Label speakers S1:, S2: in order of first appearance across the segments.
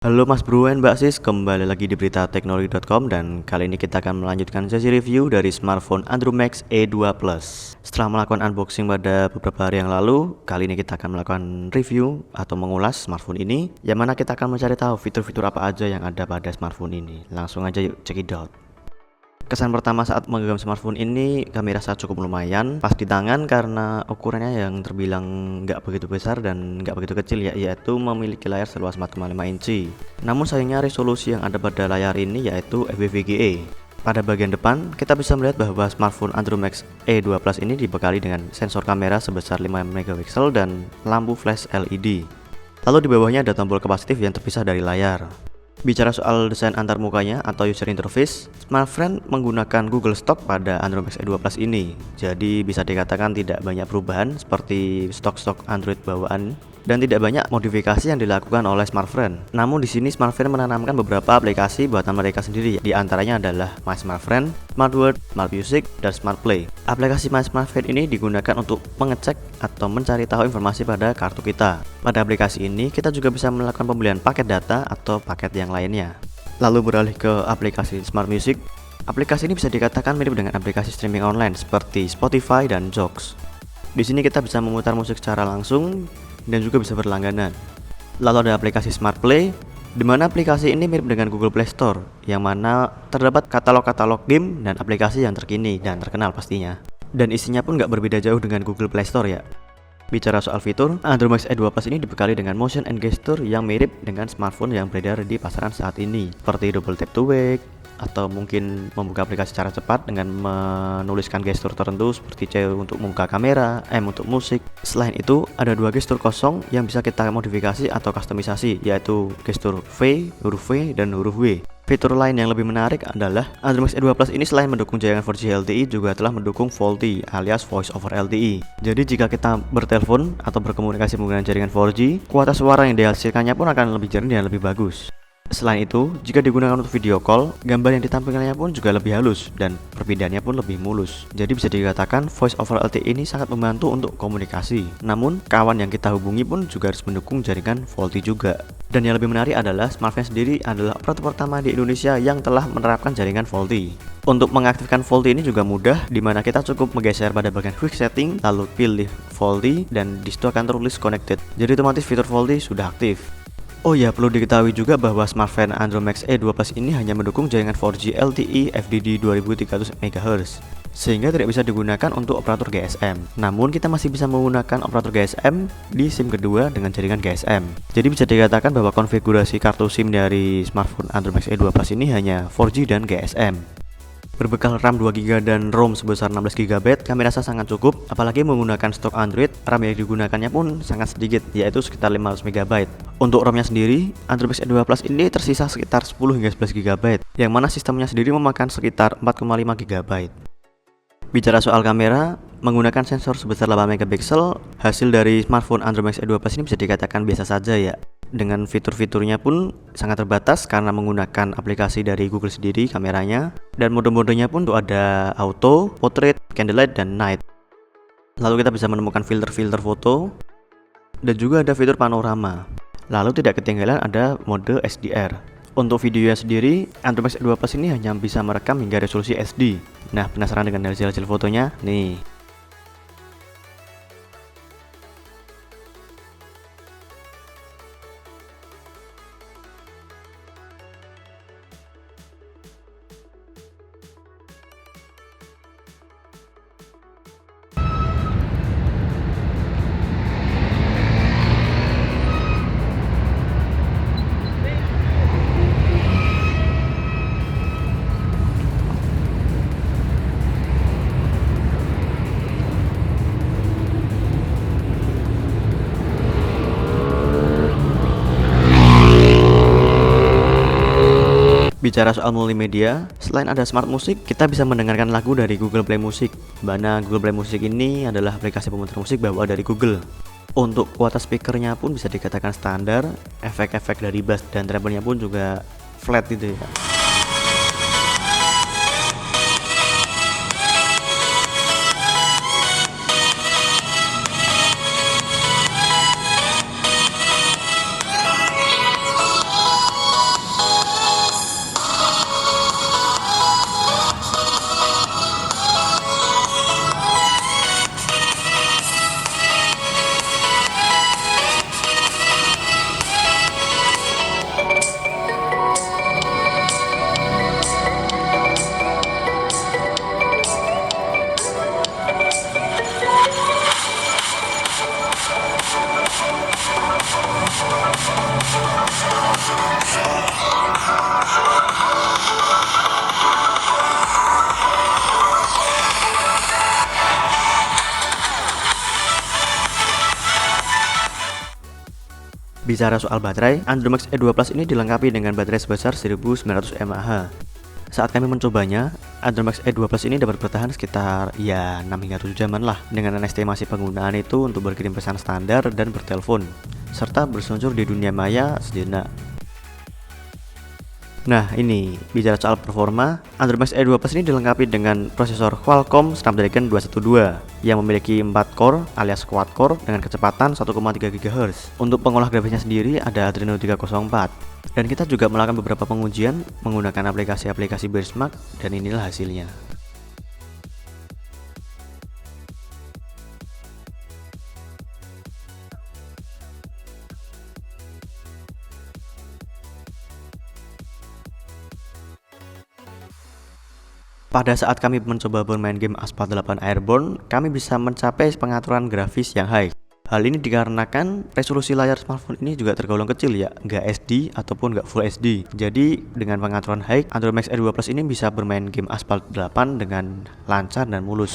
S1: Halo Mas Bro and Mbak Sis, kembali lagi di berita teknologi.com dan kali ini kita akan melanjutkan sesi review dari smartphone Andromax E2 Plus. Setelah melakukan unboxing pada beberapa hari yang lalu, kali ini kita akan melakukan review atau mengulas smartphone ini, yang mana kita akan mencari tahu fitur-fitur apa aja yang ada pada smartphone ini. Langsung aja yuk check it out. Kesan pertama saat memegang smartphone ini, kami rasa cukup lumayan pas di tangan karena ukurannya yang terbilang nggak begitu besar dan nggak begitu kecil ya, yaitu memiliki layar seluas 4,5 inci. Namun sayangnya resolusi yang ada pada layar ini yaitu FWVGA. Pada bagian depan, kita bisa melihat bahwa smartphone Andromax E2 Plus ini dibekali dengan sensor kamera sebesar 5 megapiksel dan lampu flash LED. Lalu di bawahnya ada tombol kapasitif yang terpisah dari layar. Bicara soal desain antarmukanya atau user interface, smartphone menggunakan Google Stock pada Andromax E2 Plus ini. Jadi bisa dikatakan tidak banyak perubahan seperti stok-stok Android bawaan dan tidak banyak modifikasi yang dilakukan oleh smartphone. Namun di sini smartphone menanamkan beberapa aplikasi buatan mereka sendiri. Di antaranya adalah My Smartphone, Smart World, Smart Music, dan Smart Play. Aplikasi My Smartphone ini digunakan untuk mengecek atau mencari tahu informasi pada kartu kita. Pada aplikasi ini kita juga bisa melakukan pembelian paket data atau paket yang lainnya. Lalu beralih ke aplikasi Smart Music. Aplikasi ini bisa dikatakan mirip dengan aplikasi streaming online seperti Spotify dan Joox. Di sini kita bisa memutar musik secara langsung dan juga bisa berlangganan. Lalu ada aplikasi Smart Play, di mana aplikasi ini mirip dengan Google Play Store, yang mana terdapat katalog-katalog game dan aplikasi yang terkini dan terkenal pastinya. Dan isinya pun nggak berbeda jauh dengan Google Play Store ya. Bicara soal fitur, Andromax E2 Plus ini dibekali dengan motion and gesture yang mirip dengan smartphone yang beredar di pasaran saat ini, seperti double tap to wake, atau mungkin membuka aplikasi secara cepat dengan menuliskan gestur tertentu seperti C untuk membuka kamera, M untuk musik. Selain itu, ada dua gestur kosong yang bisa kita modifikasi atau kustomisasi, yaitu gestur V, huruf V, dan huruf W. Fitur lain yang lebih menarik adalah Andromax E2 Plus ini selain mendukung jaringan 4G LTE juga telah mendukung VoLTE alias Voice over LTE. Jadi jika kita bertelepon atau berkomunikasi menggunakan jaringan 4G, kualitas suara yang dihasilkannya pun akan lebih jernih dan lebih bagus. Selain itu, jika digunakan untuk video call, gambar yang ditampilkannya pun juga lebih halus dan perpindahannya pun lebih mulus. Jadi bisa dikatakan Voice over LTE ini sangat membantu untuk komunikasi. Namun, kawan yang kita hubungi pun juga harus mendukung jaringan VoLTE juga. Dan yang lebih menarik adalah smartphone sendiri adalah operator pertama di Indonesia yang telah menerapkan jaringan VoLTE. Untuk mengaktifkan VoLTE ini juga mudah, di mana kita cukup menggeser pada bagian quick setting, lalu pilih VoLTE dan disitu akan tertulis connected. Jadi otomatis fitur VoLTE sudah aktif. Oh ya, perlu diketahui juga bahwa smartphone Andromax E2 Plus ini hanya mendukung jaringan 4G LTE FDD 2300 MHz, sehingga tidak bisa digunakan untuk operator GSM. Namun kita masih bisa menggunakan operator GSM di SIM kedua dengan jaringan GSM. Jadi bisa dikatakan bahwa konfigurasi kartu SIM dari smartphone Andromax E2 Plus ini hanya 4G dan GSM. Berbekal RAM 2GB dan ROM sebesar 16GB, kami rasa sangat cukup, apalagi menggunakan stok Android. RAM yang digunakannya pun sangat sedikit, yaitu sekitar 500MB. Untuk ROM-nya sendiri, Andromax E2 Plus ini tersisa sekitar 10 hingga 11GB, yang mana sistemnya sendiri memakan sekitar 4,5GB. Bicara soal kamera, menggunakan sensor sebesar 8MP, hasil dari smartphone Andromax E2 Plus ini bisa dikatakan biasa saja ya. Dengan fitur-fiturnya pun sangat terbatas karena menggunakan aplikasi dari Google sendiri kameranya, dan mode-modenya pun tuh ada auto, portrait, candlelight, dan night. Lalu kita bisa menemukan filter-filter foto dan juga ada fitur panorama. Lalu tidak ketinggalan ada mode HDR. Untuk videonya sendiri, Andromax E2 Plus ini hanya bisa merekam hingga resolusi SD. Nah, penasaran dengan hasil fotonya? Nih. Bicara soal multimedia, selain ada Smart Music, kita bisa mendengarkan lagu dari Google Play Music. Mana Google Play Music ini adalah aplikasi pemutar musik bawaan dari Google. Untuk kualitas speakernya pun bisa dikatakan standar, efek-efek dari bass dan treble-nya pun juga flat gitu ya. Bicara soal baterai, Android Max E2 Plus ini dilengkapi dengan baterai sebesar 1900 mAh. Saat kami mencobanya, Android Max E2 Plus ini dapat bertahan sekitar 6 hingga 7 jaman lah, dengan estimasi penggunaan itu untuk berkirim pesan standar dan bertelepon, serta berseluncur di dunia maya sejenak. Nah, ini bicara soal performa, Android Max E2 Plus ini dilengkapi dengan prosesor Qualcomm Snapdragon 212 yang memiliki 4 core alias quad core dengan kecepatan 1,3 GHz. Untuk pengolah grafisnya sendiri ada Adreno 304. Dan kita juga melakukan beberapa pengujian menggunakan aplikasi-aplikasi benchmark, dan inilah hasilnya. Pada saat kami mencoba bermain game Asphalt 8 Airborne, kami bisa mencapai pengaturan grafis yang high. Hal ini dikarenakan resolusi layar smartphone ini juga tergolong kecil ya, nggak SD ataupun nggak Full HD. Jadi dengan pengaturan high, Android Max E2 Plus ini bisa bermain game Asphalt 8 dengan lancar dan mulus.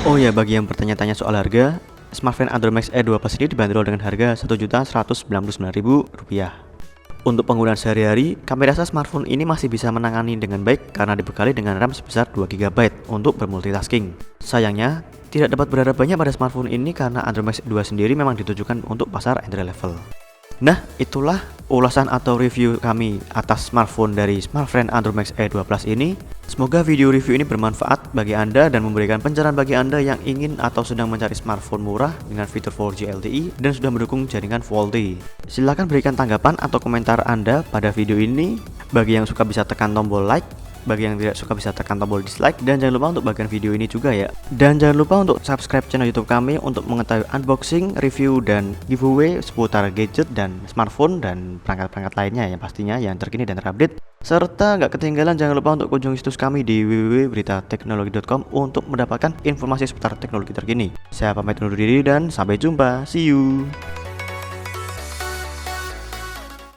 S1: Oh ya, bagi yang bertanya-tanya soal harga, smartphone Android Max E2 Plus ini dibanderol dengan harga Rp1.199.000. Untuk penggunaan sehari-hari, kami rasa smartphone ini masih bisa menangani dengan baik karena dibekali dengan RAM sebesar 2GB untuk bermultitasking. Sayangnya, tidak dapat berharap banyak pada smartphone ini karena Android Max E2 sendiri memang ditujukan untuk pasar entry level. Nah, itulah ulasan atau review kami atas smartphone dari smartphone Android Max E2 Plus ini. Semoga video review ini bermanfaat bagi Anda dan memberikan pencerahan bagi Anda yang ingin atau sedang mencari smartphone murah dengan fitur 4G LTE dan sudah mendukung jaringan VoLTE. Silahkan berikan tanggapan atau komentar Anda pada video ini. Bagi yang suka bisa tekan tombol like, bagi yang tidak suka bisa tekan tombol dislike, dan jangan lupa untuk bagian video ini juga ya. Dan jangan lupa untuk subscribe channel YouTube kami untuk mengetahui unboxing, review, dan giveaway seputar gadget dan smartphone dan perangkat-perangkat lainnya yang pastinya yang terkini dan terupdate. Serta nggak ketinggalan, jangan lupa untuk kunjungi situs kami di www.beritateknologi.com untuk mendapatkan informasi seputar teknologi terkini. Saya pamit undur diri dan sampai jumpa. See you.